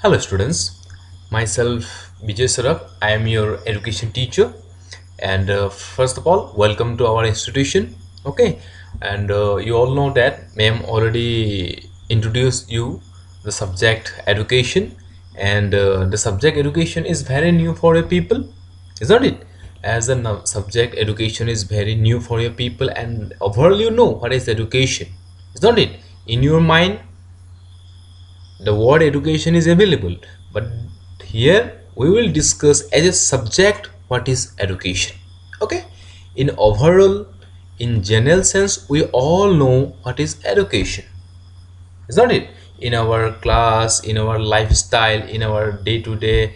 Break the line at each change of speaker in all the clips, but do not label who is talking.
Hello students, myself Vijay Sarak. I am your education teacher, and first of all, welcome to our institution. Okay, and you all know that ma'am already introduced you the subject education, and the subject education is very new for your people, isn't it? As the subject education is very new for your people, and overall you know what is education, isn't it? In your mind the word education is available, but here we will discuss as a subject what is education. Okay, in overall, in general sense, we all know what is education, isn't it? In our class, in our lifestyle, in our day-to-day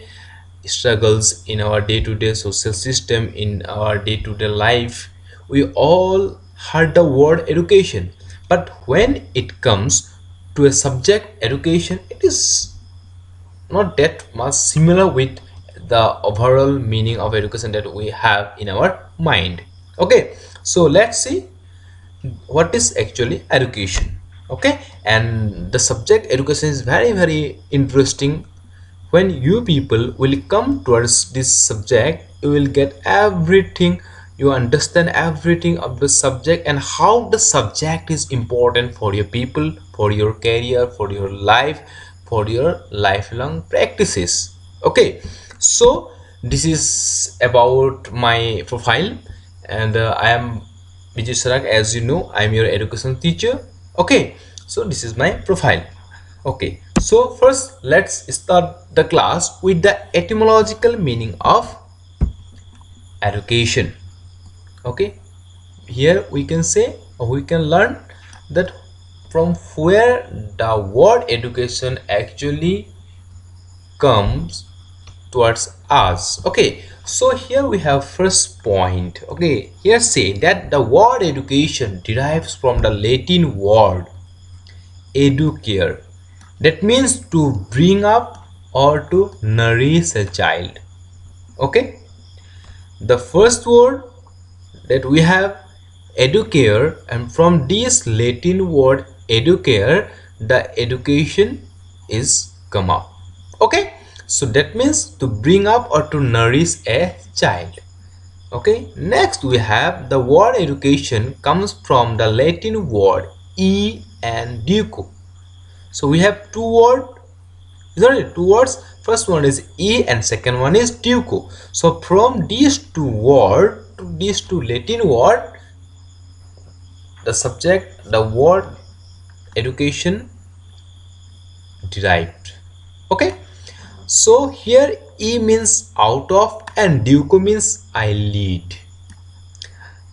struggles, in our day-to-day social system, in our day-to-day life, we all heard the word education. But when it comes to a subject education, it is not that much similar with the overall meaning of education that we have in our mind. Okay, so let's see what is actually education. Okay, and the subject education is very interesting. When you people will come towards this subject, you will get everything, you understand everything of the subject and how the subject is important for your people, for your career, for your life, for your lifelong practices. Okay, so this is about my profile, and I am Vijay Sarak. As you know, I am your education teacher. Okay, so this is my profile. Okay, so first let's start the class with the etymological meaning of education. Okay, here we can say, or we can learn that from where the word education actually comes towards us. Okay, so here we have first point. Okay, here say that the word education derives from the Latin word educare, that means to bring up or to nourish a child. Okay, the first word that we have educare, and from this Latin word educare the education is come up. Okay, so that means to bring up or to nourish a child. Okay, next we have the word education comes from the Latin word e and duco. So we have two words, isn't it? Two words. First one is e and second one is duco. So from these two words to these two Latin word, the subject, the word education derived. Okay, so here e means out of and duco means I lead.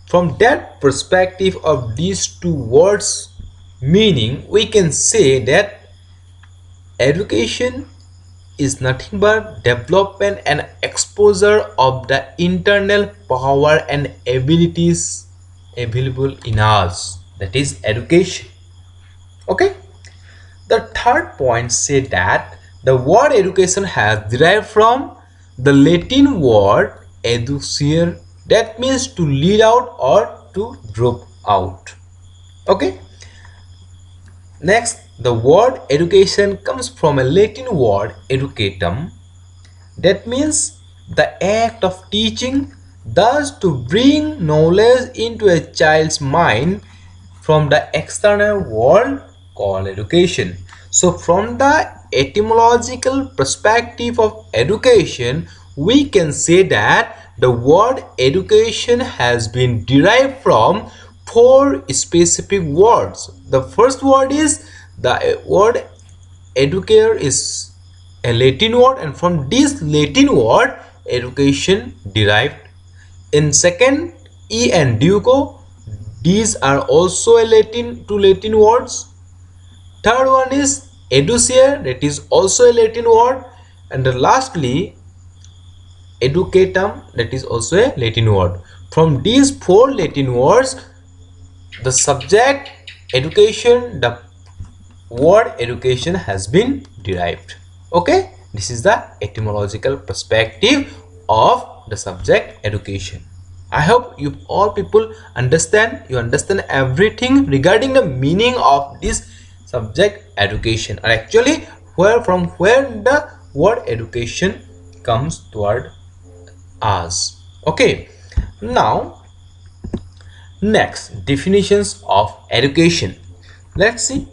From that perspective of these two words meaning, we can say that education is nothing but development and exposure of the internal power and abilities available in us, that is education. Okay, the third point say that the word education has derived from the Latin word educere, that means to lead out or to drop out. Okay, next, the word education comes from a Latin word educatum, that means the act of teaching, thus to bring knowledge into a child's mind from the external world called education. So from the etymological perspective of education, we can say that the word education has been derived from four specific words. The first word is the word educare is a Latin word, and from this Latin word education derived. In second, e and duco, these are also a two Latin words. Third one is educere, that is also a Latin word, and lastly educatum, that is also a Latin word. From these four Latin words, the subject education, the word education has been derived. Okay, this is the etymological perspective of the subject education. I hope you all people understand, you understand everything regarding the meaning of this subject education, or actually where the word education comes toward us. Okay, now next definitions of education. Let's see.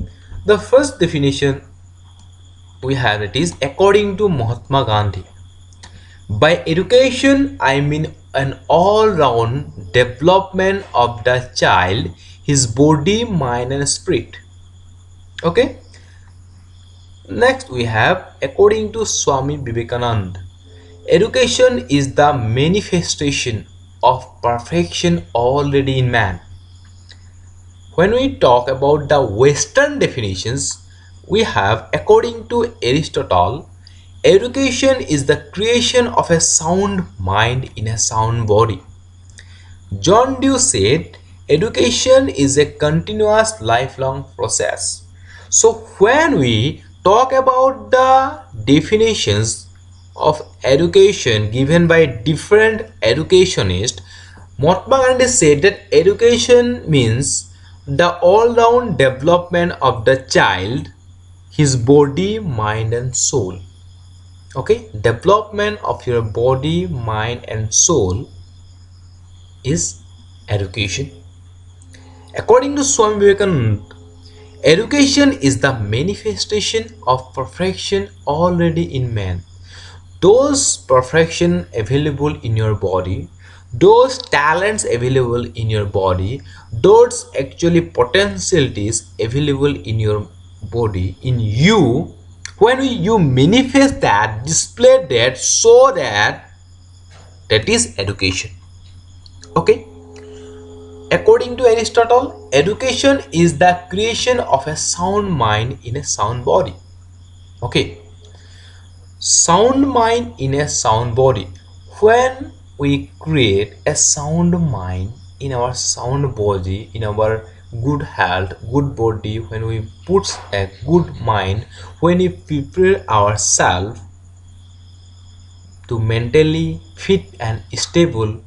The first definition we have, it is according to Mahatma Gandhi. By education, I mean an all-round development of the child, his body, mind and spirit. Okay. Next we have according to Swami Vivekananda. Education is the manifestation of perfection already in man. When we talk about the Western definitions, we have according to Aristotle, education is the creation of a sound mind in a sound body. John Dewey said, education is a continuous lifelong process. So when we talk about the definitions of education given by different educationists, Mahatma Gandhi said that education means the all-round development of the child, his body, mind and soul. Okay, development of your body, mind and soul is education. According to Swami Vivekananda, education is the manifestation of perfection already in man. Those perfection available in your body, those talents available in your body, those actually potentialities available in your body, in you, when you manifest that, display that, show that, that is education. Okay. According to Aristotle, education is the creation of a sound mind in a sound body. Okay, sound mind in a sound body. When we create a sound mind in our sound body, in our good health, good body, when we put a good mind, when we prepare ourselves to mentally fit and stable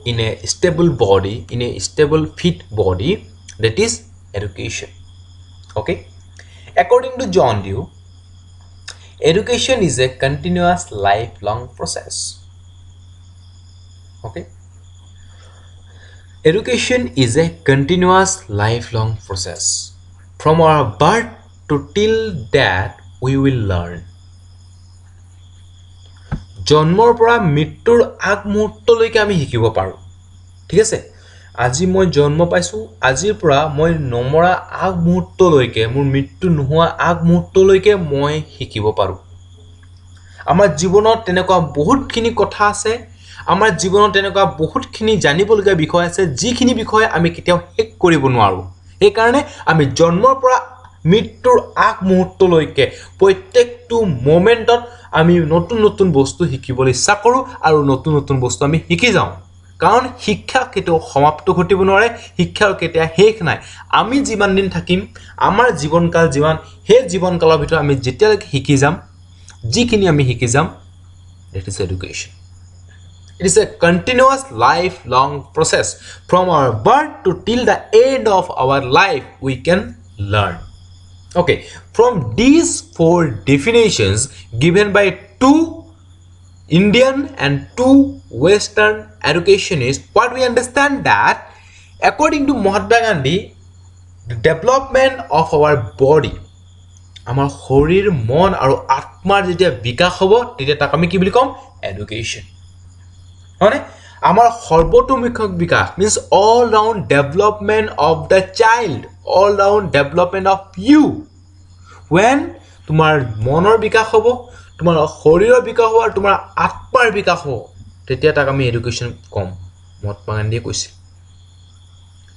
in a stable body, in a stable fit body, that is education. Okay, according to John Dewey, education is a continuous lifelong process. Okay, education is a continuous lifelong process. From our birth to till that we will learn. জন্মৰ পৰা মৃত্যুৰ আগমুহূৰ্তলৈকে আমি শিকিব পাৰোঁ। ঠিক আছে, আজি মই জন্ম পাইছোঁ, আজিৰ পৰা মই নমৰা আগমুহূৰ্তলৈকে, মোৰ মৃত্যু নোহোৱা আগমুহূৰ্তলৈকে মই শিকিব পাৰোঁ। আমাৰ জীৱনত তেনেকুৱা বহুতখিনি কথা আছে, আমাৰ জীৱনত তেনেকুৱা বহুতখিনি জানিবলগীয়া বিষয় আছে, যিখিনি বিষয় আমি কেতিয়াও শেষ কৰিব নোৱাৰোঁ। সেইকাৰণে আমি জন্মৰ পৰা মৃত্যুৰ আগমুহূৰ্তলৈকে প্ৰত্যেকটো মোমেণ্টত আমি নতুন নতুন বস্তু শিকিবলৈ ইচ্ছা কৰোঁ আৰু নতুন নতুন বস্তু আমি শিকি যাওঁ। কাৰণ শিক্ষা কেতিয়াও সমাপ্ত ঘটিব নোৱাৰে, শিক্ষাৰ কেতিয়া শেষ নাই। আমি যিমান দিন থাকিম, আমাৰ জীৱনকাল যিমান, সেই জীৱনকালৰ ভিতৰত আমি যেতিয়ালৈকে শিকি যাম, যিখিনি আমি শিকি যাম, that is education. It is a continuous lifelong process. From our birth to till the end of our life, we can learn. Okay, from these four definitions given by two Indian and two Western educationists, what we understand that according to Mahatma Gandhi, the development of our body, আমাৰ শৰীৰ, মন আৰু আত্মাৰ যেতিয়া বিকাশ হ'ব, তেতিয়া তাক আমি কি বুলি ক'ম? এডুকেশ্যন। হয়নে? আমাৰ সৰ্বতোমুখক বিকাশ means all round development of the child, all round development of you. When তোমাৰ মনৰ বিকাশ হ'ব, তোমাৰ শৰীৰৰ বিকাশ হ'ব আৰু তোমাৰ আত্মাৰ বিকাশ হ'ব, তেতিয়া তাক আমি এডুকেশ্যন ক'ম। মহাত্মা গান্ধীয়ে কৈছিল।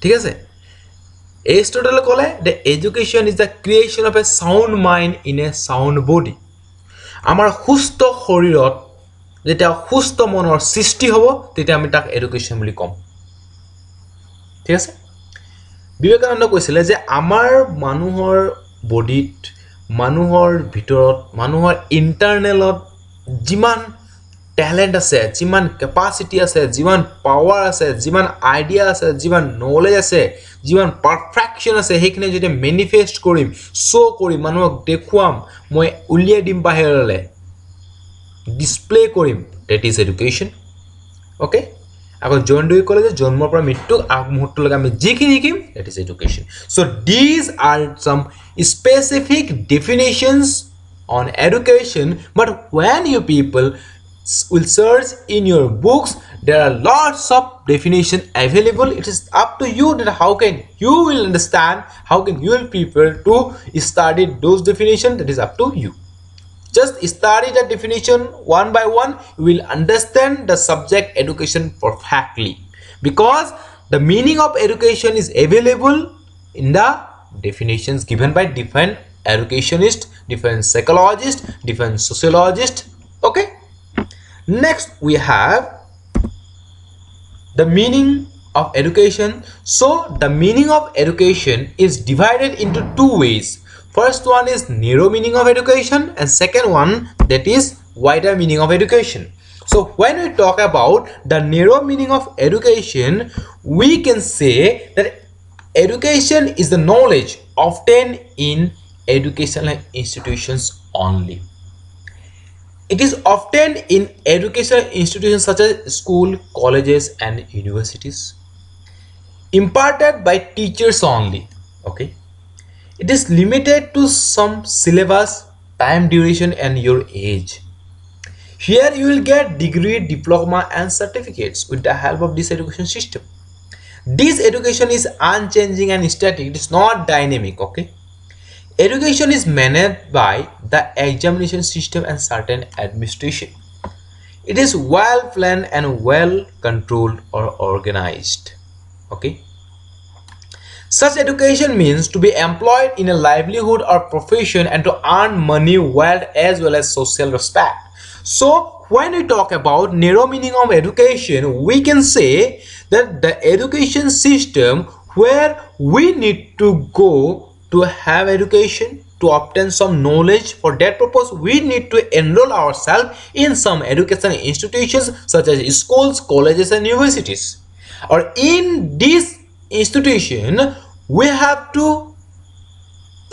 ঠিক আছে, Aristotle ক'লে the education is the creation of a sound mind in a sound body. আমাৰ সুস্থ শৰীৰত যেতিয়া সুস্থ মনৰ সৃষ্টি হ'ব, তেতিয়া আমি তাক এডুকেশ্যন বুলি ক'ম। ঠিক আছে, বিবেকানন্দ কৈছিলে যে আমাৰ মানুহৰ বডিত, মানুহৰ ভিতৰত, মানুহৰ ইণ্টাৰনেলত যিমান টেলেণ্ট আছে, যিমান কেপাচিটি আছে, যিমান পাৱাৰ আছে, যিমান আইডিয়া আছে, যিমান নলেজ আছে, যিমান পাৰফেকশ্যন আছে, সেইখিনি যদি মেনিফেষ্ট কৰিম, শ্ব' কৰিম, মানুহক দেখুৱাম, মই উলিয়াই দিম বাহিৰলৈ, ডিছপ্লে কৰিম, ডেট ইজ এডুকেশ্যন। অ'কে, আকৌ জন ডুই ক'লে যে জন্মৰ পৰা মৃত্যুক আগমুহূৰ্তলৈকে আমি যিখিনি শিকিম, ডেট ইজ এডুকেশ্যন। চ' দিজ আৰ চাম specific ডেফিনেশ্যনছ on education, but when you people will search in your books, there are lots of definition available. It is up to you that how can you will understand, how can you will people to study those definitions. That is up to you. Just study the definition one by one, you will understand the subject education perfectly, because the meaning of education is available in the definitions given by different educationist, different psychologist, different sociologist. Okay, next we have the meaning of education. So the meaning of education is divided into two ways. First one is narrow meaning of education, and second one, that is wider meaning of education. So when we talk about the narrow meaning of education, we can say that education is the knowledge obtained in educational institutions only. It is obtained in educational institutions such as school, colleges, and universities, imparted by teachers only. Okay, it is limited to some syllabus, time, duration, and your age. Here you will get degree, diploma, and certificates with the help of this education system. This education is unchanging and static. It is not dynamic. Okay, education is managed by the examination system and certain administration. It is well planned and well controlled or organized. Okay, such education means to be employed in a livelihood or profession and to earn money, wealth, as well as social respect. So when we talk about narrow meaning of education, we can say that the education system where we need to go to have education, to obtain some knowledge. For that purpose, we need to enroll ourselves in some educational institutions such as schools, colleges, and universities. Or in this institution, we have to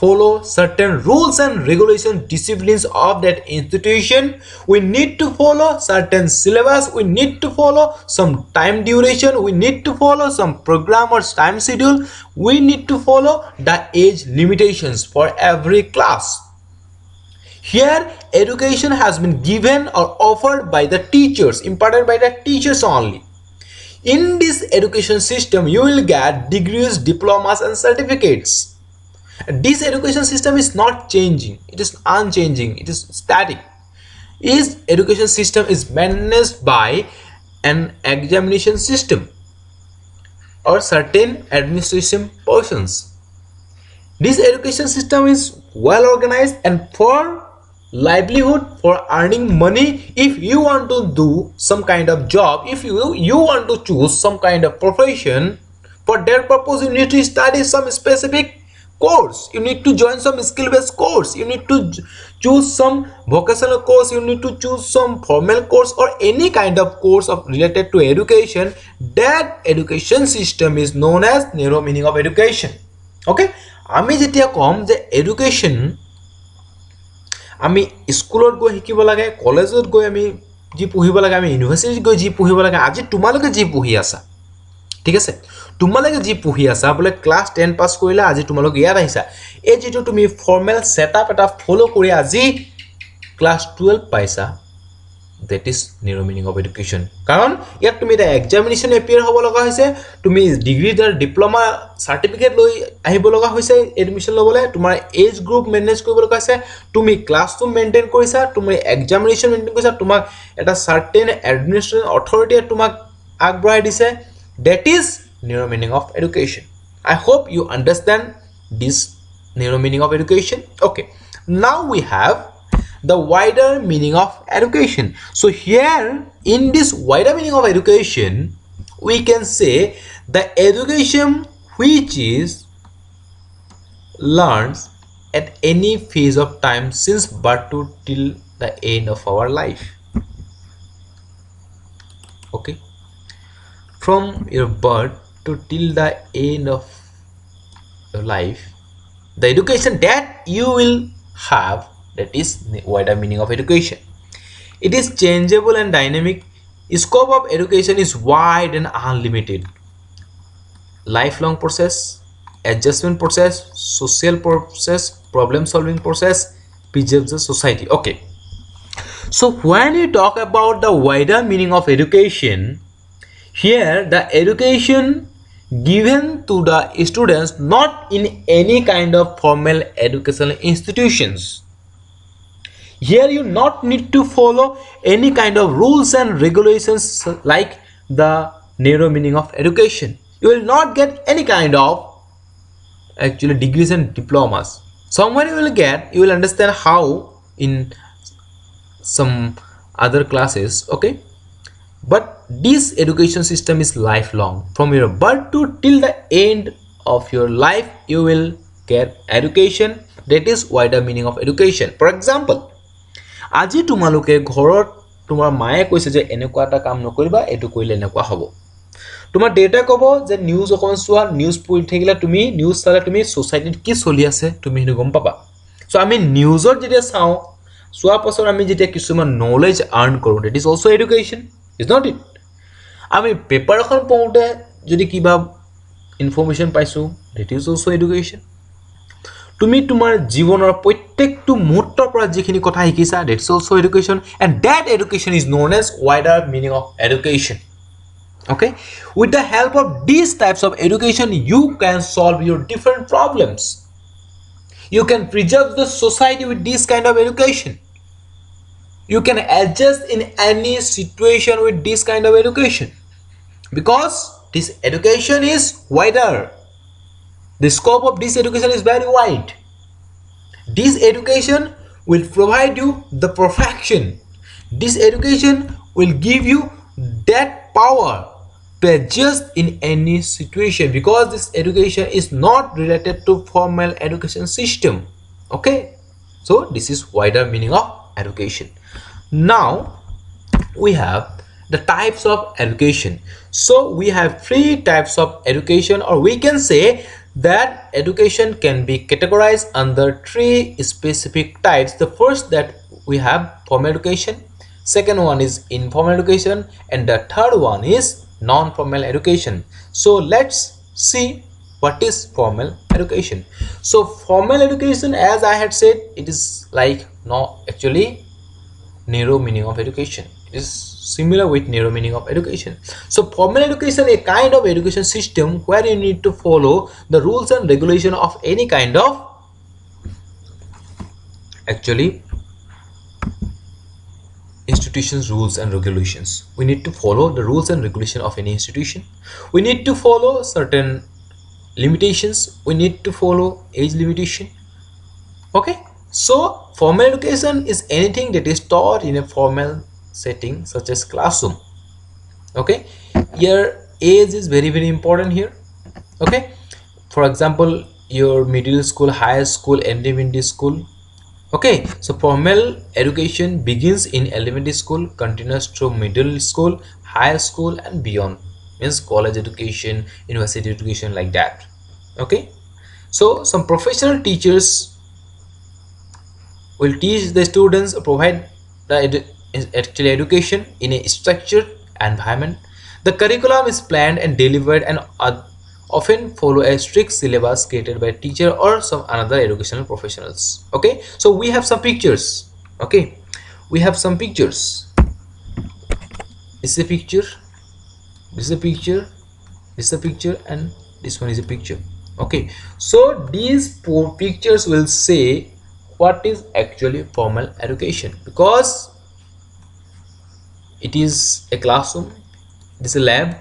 follow certain rules and regulation disciplines of that institution. We need to follow certain syllabus, we need to follow some time duration, we need to follow some program or time schedule, we need to follow the age limitations for every class. Here education has been given or offered by the teachers, imparted by the teachers only. In this education system, you will get degrees, diplomas, and certificates. This education system is not changing, it is unchanging, it is static. This education system is managed by an examination system or certain administration persons. This education system is well organized, and for livelihood, for earning money, if you want to do some kind of job, if you want to choose some kind of profession, for that purpose you need to study some specific course, you need to join some skill based course, you need to choose some vocational course, you need to choose some formal course, or any kind of course of related to education. That education system is known as narrow meaning of education. Okay, আমি যেতিয়া কম যে education আমি স্কুলত গৈ শিকিব লাগে, কলেজত গৈ আমি যি পঢ়িব লাগে, আমি ইউনিভাৰ্চিটিত গৈ যি পঢ়িব লাগে, আজি তোমালোকে যি পঢ়ি আছা, ঠিক আছে, তোমালোকে যি পঢ়ি আছা বোলে ক্লাছ 10 পাছ কৰিলা, আজি তোমালোক ইয়াত আহিছা, এই যিটো তুমি ফৰ্মেল ছেটআপ এটা ফলো কৰি আজি ক্লাছ 12 পাইছা, that is narrow meaning of education. কাৰণ ইয়াত তুমি এটা এক্সামিনেশ্যন এপিয়াৰ হ'ব লগা হৈছে, তুমি ডিগ্ৰী তাৰ ডিপ্ল'মা চাৰ্টিফিকেট লৈ আহিব লগা হৈছে এডমিশ্যন ল'বলৈ, তোমাৰ এজ গ্ৰুপ মেনেজ কৰিব লগা হৈছে, তুমি ক্লাছটো মেইনটেইন কৰিছা, তুমি এক্সামিনেশ্যন মেইনটেইন কৰিছা, তোমাক এটা চাৰ্টেন এডমিনিষ্ট্ৰেশ্যন অথৰিটিয়ে তোমাক আগবঢ়াই দিছে. That is narrow meaning of education. I hope you understand this narrow meaning of education. Okay, now we have the wider meaning of education. So here in this wider meaning of education, we can say the education which is learned at any phase of time since birth to till the end of our life. from your birth to till the end of your life, the education that you will have, that is wider meaning of education. It is changeable and dynamic. Scope of education is wide and unlimited. Lifelong process, adjustment process, social process, problem solving process, preserves the society. Okay, so when you talk about the wider meaning of education, here the education given to the students not in any kind of formal educational institutions. Here you not need to follow any kind of rules and regulations like the narrow meaning of education. You will not get any kind of actually degrees and diplomas. Somewhere you will get, you will understand how in some other classes. Okay, but this education system is lifelong. From your birth to till the end of your life you will get education. That is wider meaning of education. For example, আজি তোমালোকে ঘৰত তোমাৰ মায়ে কৈছে যে এনেকুৱা এটা কাম নকৰিবা, এটো কৰিলে এনেকুৱা হ'ব। তোমাৰ ডেটা ক'ব যে নিউজ অকন চোৱা, নিউজ পঢ়ি থাকিলে তুমি নিউজ চালে তুমি সোসাইটিত কি চলি আছে তুমি হেনু গম পাবা। সো আমি নিউজত যেতিয়া চাওঁ, চোৱা পাছত আমি যেতিয়া কিছুমান নলেজ আৰ্ন কৰোঁ, that is also education, is not it? আমি পেপাৰ এখন পঢ়োঁতে যদি কিবা ইনফৰমেশ্যন পাইছোঁ, দ্যাট ইজ অলসো এডুকেশ্যন। তুমি তোমাৰ জীৱনৰ প্ৰত্যেকটো মুহূৰ্তৰ পৰা যিখিনি কথা শিকিছা, that is also education, and that education is known as wider meaning of education. Okay, with the help of these types of education you can solve your different problems. You can preserve the society with this kind of education. You can adjust in any situation with this kind of education, because this education is wider. The scope of this education is very wide. This education will provide you the perfection. This education will give you that power to adjust in any situation, because this education is not related to formal education system. Okay, so this is wider meaning of education. Now we have the types of education. So we have three types of education, or we can say that education can be categorized under three specific types. The first that we have formal education, second one is informal education, and the third one is non-formal education. So let's see what is formal education. So formal education, as I had said, it is like no actually narrow meaning of education. It is similar with narrow meaning of education. So formal education, a kind of education system where you need to follow the rules and regulation of any kind of actually institutions, rules and regulations. We need to follow the rules and regulation of any institution. We need to follow certain limitations. We need to follow age limitation. Okay, so formal education is anything that is taught in a formal setting such as classroom. Okay, your age is very important here. Okay, for example, your middle school, high school, elementary school. Okay, so formal education begins in elementary school, continues through middle school, high school and beyond, means college education, university education, like that. Okay, so some professional teachers will teach the students, provide the actually education in a structured environment. The curriculum is planned and delivered and often follow a strict syllabus created by teacher or some another educational professionals. Okay, so we have some pictures. Okay, we have some pictures. This is a picture, this is a picture, this is a picture, and this one is a picture. Okay, so these four pictures will say what is actually formal education, because it is a classroom, it is a lab,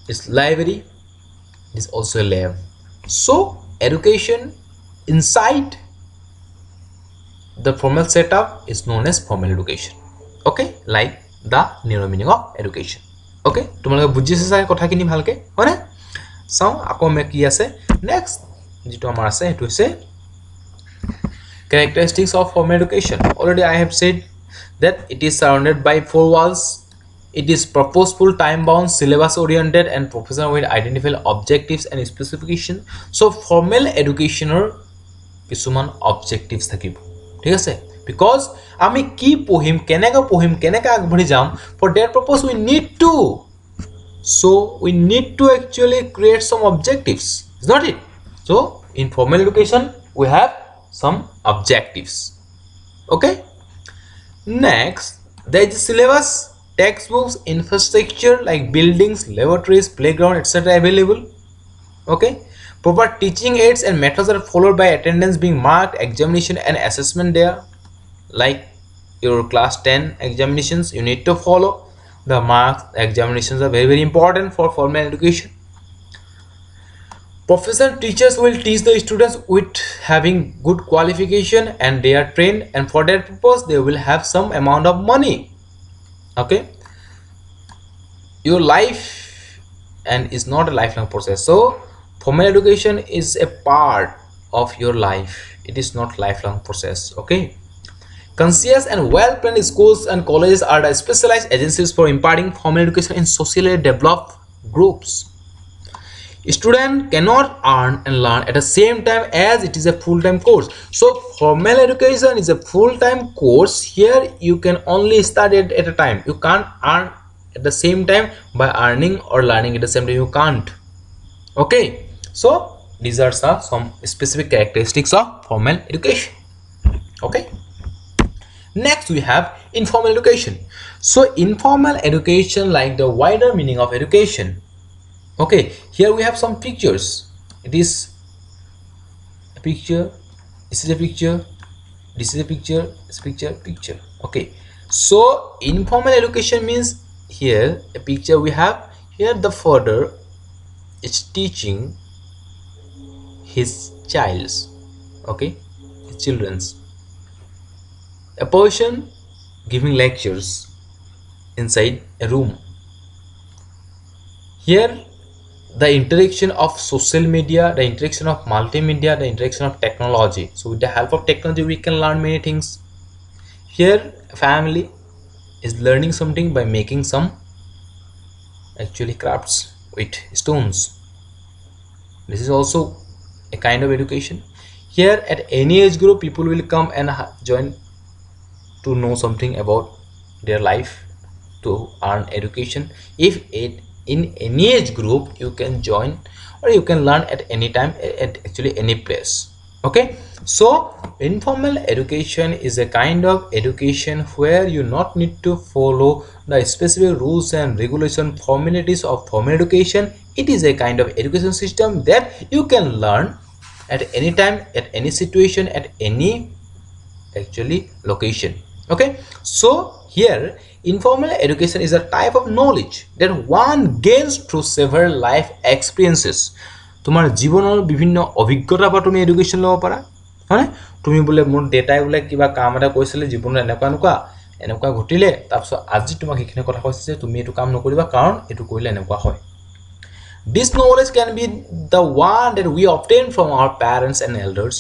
it's library, it is also a lab. So education inside the formal setup is known as formal education. Okay, like the narrow meaning of education. Okay, তোমালোকে বুজিছে চাই কথাখিনি ভালকে হয়নে? চাও আকৌ মে কি আছে নেক্সট যেটো আমাৰ আছে এটো হৈছে characteristics of formal education. Already I have said that it is surrounded by four walls, It is purposeful, time bound, syllabus oriented, and professional with identifiable objectives and specification. So formal educationer কিছুমান objectives থাকিব ঠিক আছে because আমি কি পঢ়িম কেনেকৈ আগবাঢ়ি যাম for that purpose we need to actually create some objectives, is not it? So in formal education we have some objectives. Okay, next there is syllabus, textbooks, infrastructure like buildings, laboratories, playground, etc. available. Okay, proper teaching aids and methods are followed by attendance being marked, examination and assessment there. Like your class 10 examinations, you need to follow the marks. Examinations are very important for formal education. Professor teachers will teach the students with having good qualification and they are trained, and for that purpose they will have some amount of money. Okay, your life and is not a lifelong process. So formal education is a part of your life, it is not lifelong process. Okay, conscious and well-planned schools and colleges are the specialized agencies for imparting formal education in socially developed groups. Student cannot earn and learn at the same time as it is a full-time course. So formal education is a full-time course. Here you can only study it at a time, you can't earn at the same time. By earning or learning at the same time, you can't. Okay, so these are some specific characteristics of formal education. Okay, next we have informal education. So informal education, like the wider meaning of education. Okay, here we have some pictures. It is a picture, this is a picture, this is a picture, this picture. Okay, so informal education means here a picture we have here, the father is teaching his child's, okay, his children's, a person giving lectures inside a room. Here the interaction of social media, the interaction of multimedia, the interaction of technology. So with the help of technology we can learn many things. Here a family is learning something by making some actually crafts with stones. This is also a kind of education. Here at any age group people will come and join to know something about their life, to earn education. If it in any age group you can join or you can learn at any time, at actually any place. Okay, so informal education is a kind of education where you not need to follow the specific rules and regulation formalities of formal education. It is a kind of education system that you can learn at any time, at any situation, at any actually location. Okay, so here informal education is a type of knowledge that one gains through several life experiences. তোমার জীবনৰ বিভিন্ন অভিজ্ঞতা পৰা তুমি education লব পাৰা, হয়? তুমি বলে মোৰ ডেটাই বলে কিবা কাম এটা কৈছিলে জীৱনৰ এনেকুৱা ঘটিলে, তাৰপিছত আজি তোমাক এইখিনি কথা কৈছে যে তুমি এইটো কাম নকৰিবা কাৰণ এইটো কৰিলে এনেকুৱা হয়. This knowledge can be the one that we obtain from our parents and elders.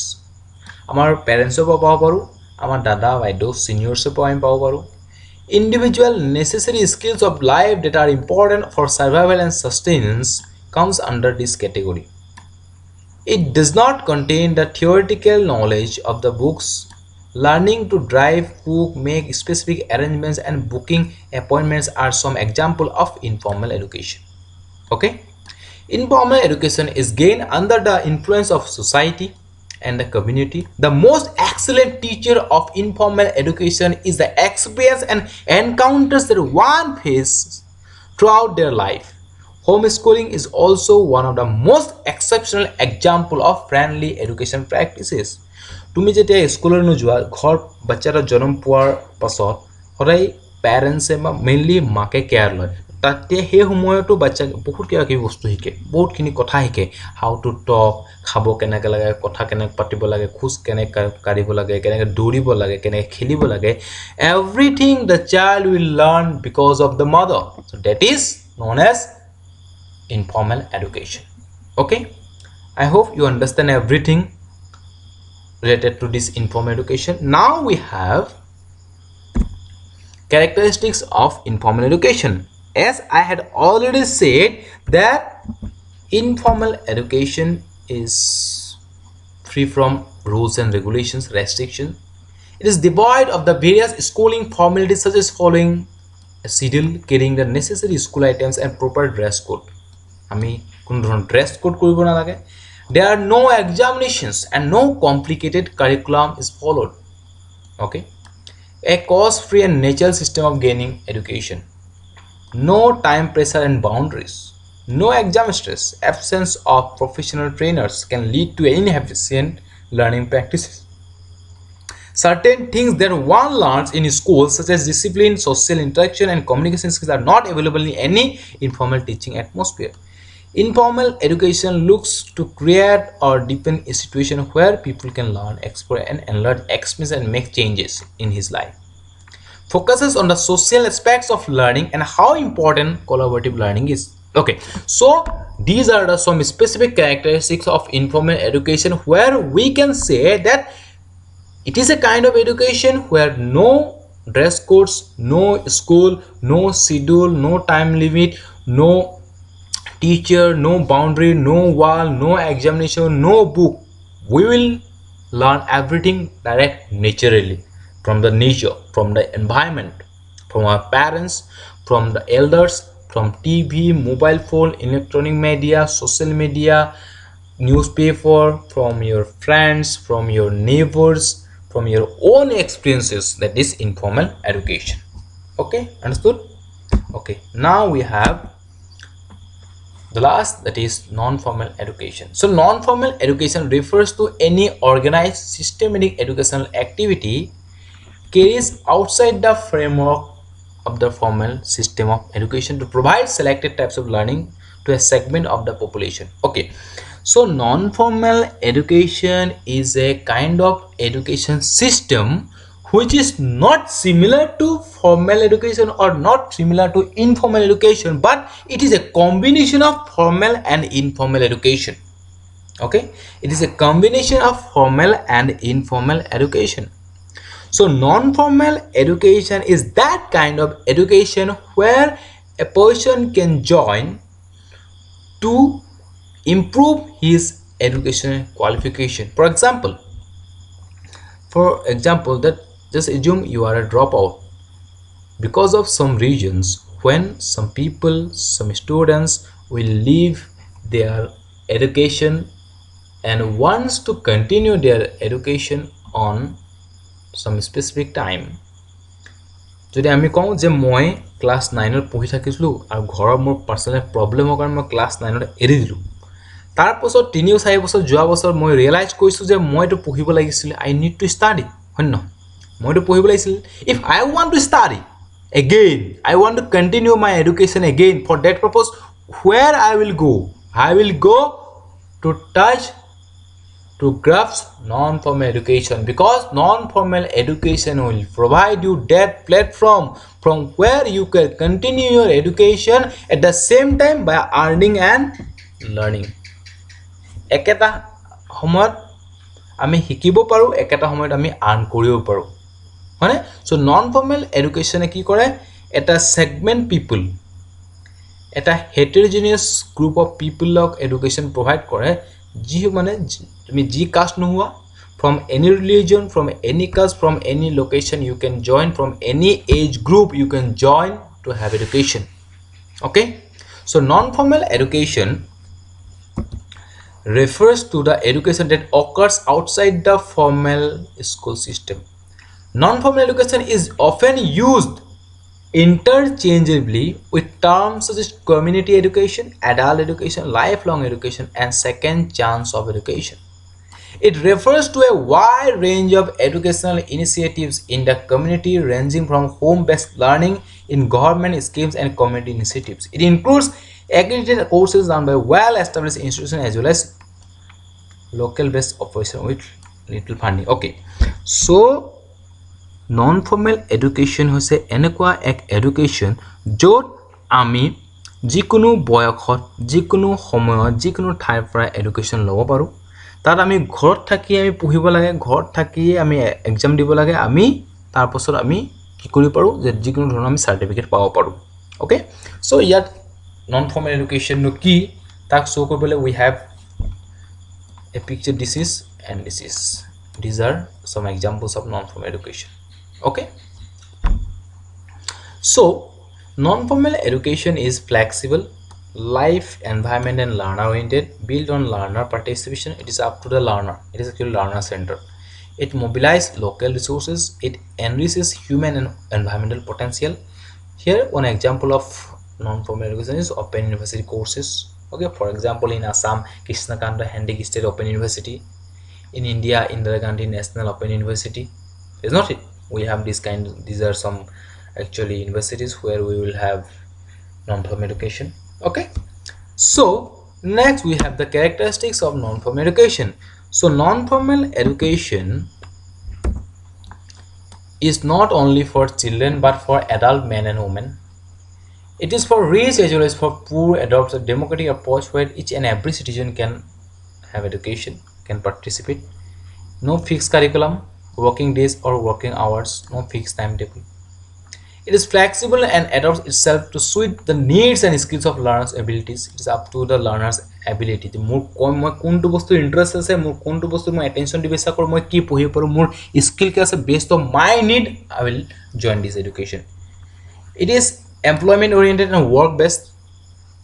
আমাৰ পেৰেণ্টছৰ পৰা পাব পাৰোঁ, আমাৰ দাদা বাইদেউ চিনিয়ৰ্ছৰ পৰা আমি পাব পাৰোঁ. Individual necessary skills of life that are important for survival and sustenance comes under this category. It does not contain the theoretical knowledge of the books. Learning to drive, cook, make specific arrangements and booking appointments are some example of informal education. Okay, informal education is gained under the influence of society and the community. The most excellent teacher of informal education is the experience and encounters that one faces throughout their life. Homeschooling is also one of the most exceptional example of friendly education practices. তুমি যেতিয়া স্কুললৈ নোযোৱা, ঘৰ বাচ্চাটা জন্ম পোৱাৰ পাছত সদায় পেৰেণ্টছে বা মেইনলি মাকে কেয়াৰ লয়, তাতে সেই সময়তো বাচ্চা বহুত কিবা কিবি বস্তু শিকে, বহুতখিনি কথা শিকে, হাউ টু টক, খাব কেনেকৈ লাগে, কথা কেনেকৈ পাতিব লাগে, খোজ কেনেকৈ কাঢ়িব লাগে, কেনেকৈ দৌৰিব লাগে, কেনেকৈ খেলিব লাগে. Everything the child will learn because of the mother. So' that is known as informal education. Okay, I hope you understand everything related to this informal education. Now we have Characteristics of informal education. As I had already said that informal education is free from rules and regulations, restrictions. It is devoid of the various schooling formalities such as following a schedule, carrying the necessary school items and proper dress code. আমি কোনো ধৰণৰ dress code কৰিব নালাগে. There are no examinations and no complicated curriculum is followed. Okay, a cost-free and natural system of gaining education. No time pressure and boundaries. No exam stress. Absence of professional trainers can lead to inefficient learning practices. Certain things that one learns in schools, such as discipline, social interaction, and communication skills, are not available in any informal teaching atmosphere. Informal education looks to create or deepen a situation where people can learn, explore, and enlarge experience and make changes in his life. Focuses on the social aspects of learning and how important collaborative learning is. Okay, so these are some specific characteristics of informal education where we can say that it is a kind of education where no dress codes, no school, no schedule, no time limit, no teacher, no boundary, no wall, no examination, no book. We will learn everything direct naturally from the nature, from the environment, from our parents, from the elders, from TV, mobile phone, electronic media, social media, newspaper, from your friends, from your neighbors, from your own experiences. That is informal education. Okay, understood? Okay, now we have the last, that is non-formal education. So non-formal education refers to any organized systematic educational activity carries outside the framework of the formal system of education to provide selected types of learning to a segment of the population. Okay, so non-formal education is a kind of education system which is not similar to formal education or not similar to informal education, but it is a combination of formal and informal education. Okay, it is a combination of formal and informal education. So non-formal education is that kind of education where a person can join to improve his educational qualification. For example, that just assume you are a dropout because of some reasons, when some people, some students will leave their education and wants to continue their education on some specific time. যদি আমি কওঁ যে মই class 9 পঢ়ি থাকিছিলোঁ আৰু ঘৰৰ মোৰ personal প্ৰব্লেমৰ কাৰণে মই ক্লাছ 9 এৰি দিলোঁ, তাৰ পাছত 3-4 বছৰ যোৱা বছৰ মই ৰিয়েলাইজ কৰিছোঁ যে মইতো পঢ়িব লাগিছিল, আই নিড টু ষ্টাডি, হয় নহয়? মইতো পঢ়িব লাগিছিল। If I want to study again, I want to continue my education again, for that purpose where I will go to touch, to grasp non-formal education, because non-formal education will provide you that platform from where you can continue your education at the same time by earning and learning. একেটা সময়ত আমি শিকিব পাৰো, একেটা সময়ত আমি আৰ্ন কৰিব পাৰো, হয়নে? সো নন ফৰ্মেল এডুকেশ্যনে কি কৰে, এটা সেগমেন্ট পিপল, এটা হেটেৰোজেনিয়াস গ্ৰুপ অফ পিপলক এডুকেশ্যন প্ৰভাইড কৰে, যি মানে তুমি যি কাষ্ট নোহোৱা, from any religion, from any caste, from any location you can join, from any age group you can join to have education. Okay, so non-formal education refers to the education that occurs outside the formal school system. Non-formal education is often used interchangeably with terms such as community education, adult education, lifelong education, and second chance of education. It refers to a wide range of educational initiatives in the community, ranging from home-based learning in government schemes and community initiatives. It includes accredited courses done by well-established institutions as well as local-based operation with little funding. Okay, so non-formal education হৈছে এনেকুৱা এক education য'ত আমি যিকোনো বয়সত, যিকোনো সময়ত, যিকোনো ঠাইৰ পৰা এডুকেশ্যন ল'ব পাৰোঁ। তাত আমি ঘৰত থাকি আমি পঢ়িব লাগে, ঘৰত থাকি আমি এক্সাম দিব লাগে, আমি তাৰপাছত আমি কি কৰিব পাৰোঁ যে যিকোনো ধৰণৰ আমি চাৰ্টিফিকেট পাব পাৰোঁ ওকে চ' ইয়াত নন ফৰ্মেল এডুকেশ্যননো কি তাক শ্ব' কৰিবলৈ we have a picture these are some examples of non-formal education okay so non-formal education is flexible life environment and learner oriented built on learner participation it is up to the learner it is actually learner center it mobilizes local resources it enriches human and environmental potential here one example of non-formal education is open university courses okay for example in Assam Krishnakanta Handig State Open University in India Indira Gandhi National Open University is not it we have this kind these are some actually universities where we will have non-formal education okay so next we have the characteristics of non-formal education so non-formal education is not only for children but for adult men and women it is for rich as well as for poor adopts a democratic approach where each and every citizen can have education can participate no fixed curriculum working days or working hours no fixed timetable it is flexible and adapts itself to suit the needs and skills of learners abilities it is up to the learners ability মোৰ মই কোনটো বস্তু interest আছে মোৰ কোনটো বস্তু মই attention দিব ইচ্ছা কৰো মই কি পঢ়িব পাৰো মোৰ স্কিল কি আছে based on my need I will join this education it is employment oriented and work based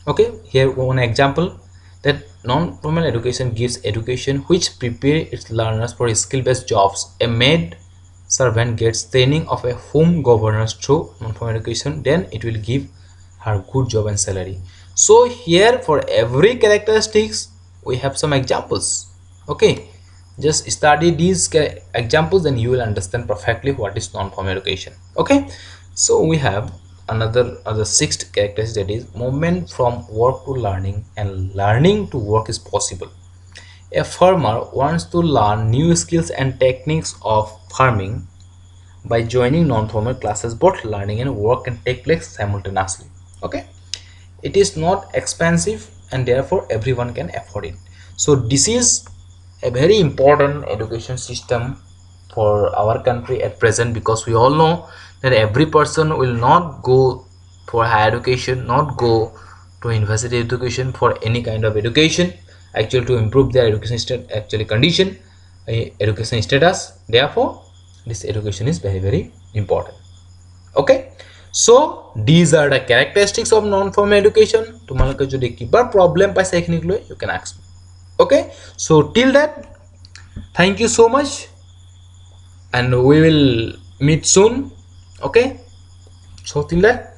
okay here one example that non-formal education gives education which prepare its learners for skill based jobs a maid servant gets training of a home governance through non-formal education then it will give her good job and salary so here for every characteristics we have some examples okay just study these examples then you will understand perfectly what is non-formal education okay so we have another sixth characteristic that is movement from work to learning and learning to work is possible a farmer wants to learn new skills and techniques of farming by joining non-formal classes both learning and work can take place simultaneously okay it is not expensive and therefore everyone can afford it so this is a very important education system for our country at present because we all know that every person will not go for higher education not go to university education for any kind of education actually to improve their education actually condition education status therefore this education is very important okay so these are the characteristics of non-formal education তোমালোকে যদি কিবা problem পাইছে এইখিনিক লৈ you can ask me okay so till that thank you so much and we will meet soon okay so till that